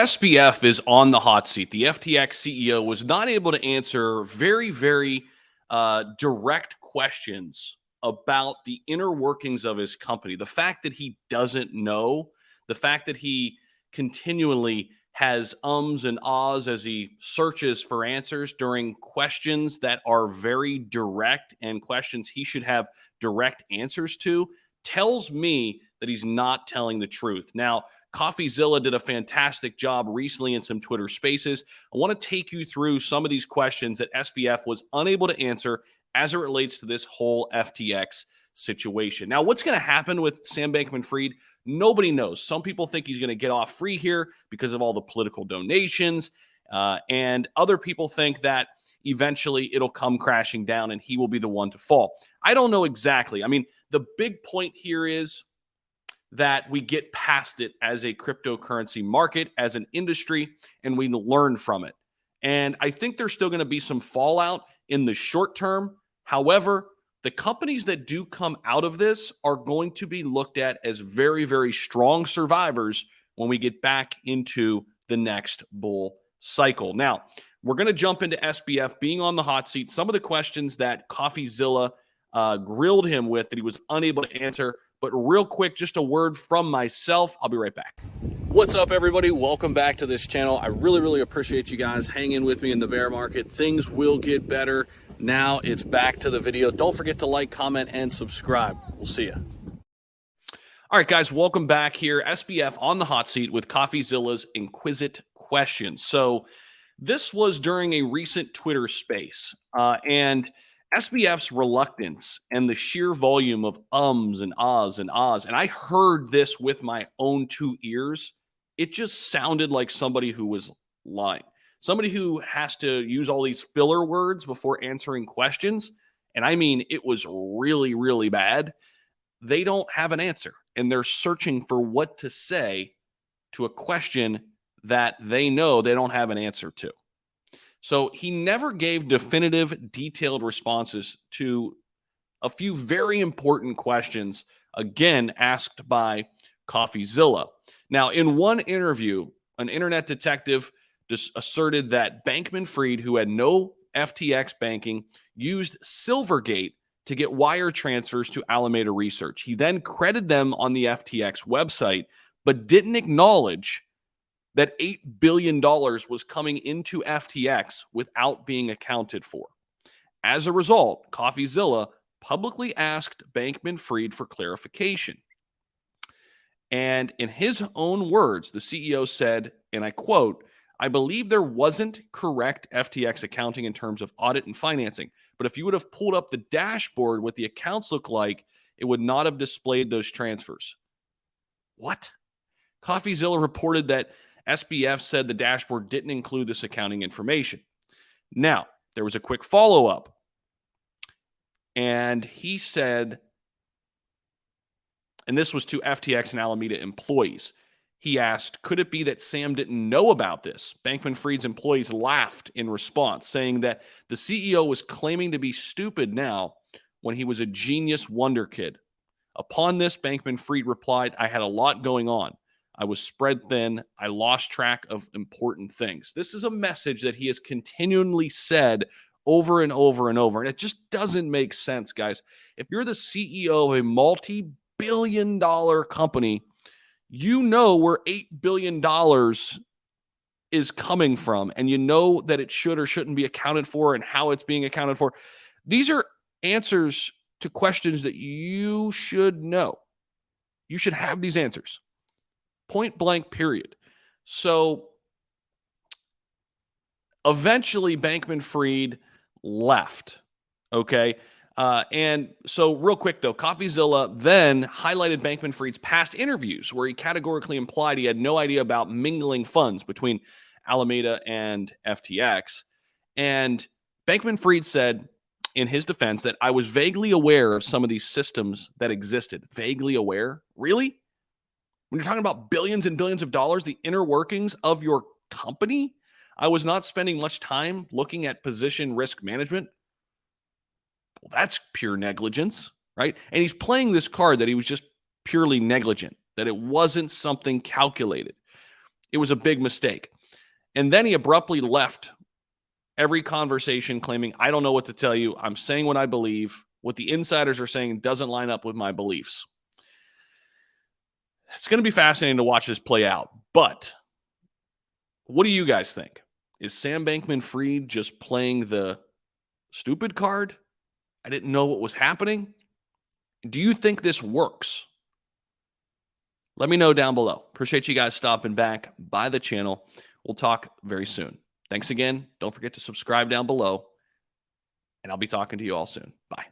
SBF is on the hot seat. The FTX CEO was not able to answer very direct questions about the inner workings of his company. The fact that he doesn't know, the fact that he continually has ums and ahs as he searches for answers during questions that are very direct and questions he should have direct answers to, tells me that he's not telling the truth. Now, CoffeeZilla did a fantastic job recently in some Twitter spaces. I want to take you through some of these questions that SBF was unable to answer as it relates to this whole FTX situation. Now, what's going to happen with Sam Bankman-Fried? Nobody knows. Some people think he's going to get off free here because of all the political donations, and other people think that eventually it'll come crashing down and he will be the one to fall. I don't know exactly. I mean, the big point here is that we get past it as a cryptocurrency market, as an industry, and we learn from it. And I think there's still going to be some fallout in the short term. However, the companies that do come out of this are going to be looked at as very strong survivors when we get back into the next bull cycle. Now, we're going to jump into SBF being on the hot seat. Some of the questions that CoffeeZilla grilled him with that he was unable to answer. But real quick, just a word from myself. I'll be right back. What's up, everybody? Welcome back to this channel. I really appreciate you guys hanging with me in the bear market. Things will get better. Now it's back to the video. Don't forget to like, comment, and subscribe. We'll see you. All right, guys, welcome back here. SBF on the hot seat with CoffeeZilla's Inquisit Questions. So this was during a recent Twitter space, and SBF's reluctance and the sheer volume of ums and ahs and ahs, and I heard this with my own two ears. It just sounded like somebody who was lying. Somebody who has to use all these filler words before answering questions. And I mean, it was really bad. They don't have an answer, and they're searching for what to say to a question that they know they don't have an answer to. So he never gave definitive, detailed responses to a few very important questions, again, asked by CoffeeZilla. Now, in one interview, an internet detective just asserted that Bankman-Fried, who had no FTX banking, used Silvergate to get wire transfers to ALAMEDA Research. He then credited them on the FTX website, but didn't acknowledge that $8 billion was coming into FTX without being accounted for. As a result, CoffeeZilla publicly asked Bankman-Fried for clarification. And in his own words, the CEO said, and I quote, "I believe there wasn't correct FTX accounting in terms of audit and financing, but if you would have pulled up the dashboard what the accounts look like, it would not have displayed those transfers." What? CoffeeZilla reported that SBF said the dashboard didn't include this accounting information. Now, there was a quick follow-up. And he said, and this was to FTX and ALAMEDA employees. He asked, could it be that Sam didn't know about this? Bankman-Fried's employees laughed in response, saying that the CEO was claiming to be stupid now when he was a genius wonder kid. Upon this, Bankman-Fried replied, "I had a lot going on. I was spread thin. I lost track of important things." This is a message that he has continually said over and over and over. And it just doesn't make sense, guys. If you're the CEO of a multi-billion-dollar company, you know where $8 billion is coming from, and you know that it should or shouldn't be accounted for and how it's being accounted for. These are answers to questions that you should know. You should have these answers. Point blank, period. So eventually Bankman-Fried left. Okay. And so real quick though, CoffeeZilla then highlighted Bankman-Fried's past interviews where he categorically implied he had no idea about mingling funds between ALAMEDA and FTX. And Bankman-Fried said in his defense that I was vaguely aware of some of these systems that existed. Vaguely aware? Really? When you're talking about billions and billions of dollars, the inner workings of your company, I was not spending much time looking at position risk management. Well, that's pure negligence, right? And he's playing this card that he was just purely negligent, that it wasn't something calculated. it was a big mistake. And then he abruptly left every conversation claiming, I don't know what to tell you. I'm saying what I believe. What the insiders are saying doesn't line up with my beliefs. It's going to be fascinating to watch this play out. But what do you guys think? Is Sam Bankman-Fried just playing the stupid card? I didn't know what was happening. Do you think this works? Let me know down below. Appreciate you guys stopping back by the channel. We'll talk very soon. Thanks again. Don't forget to subscribe down below, and I'll be talking to you all soon. Bye.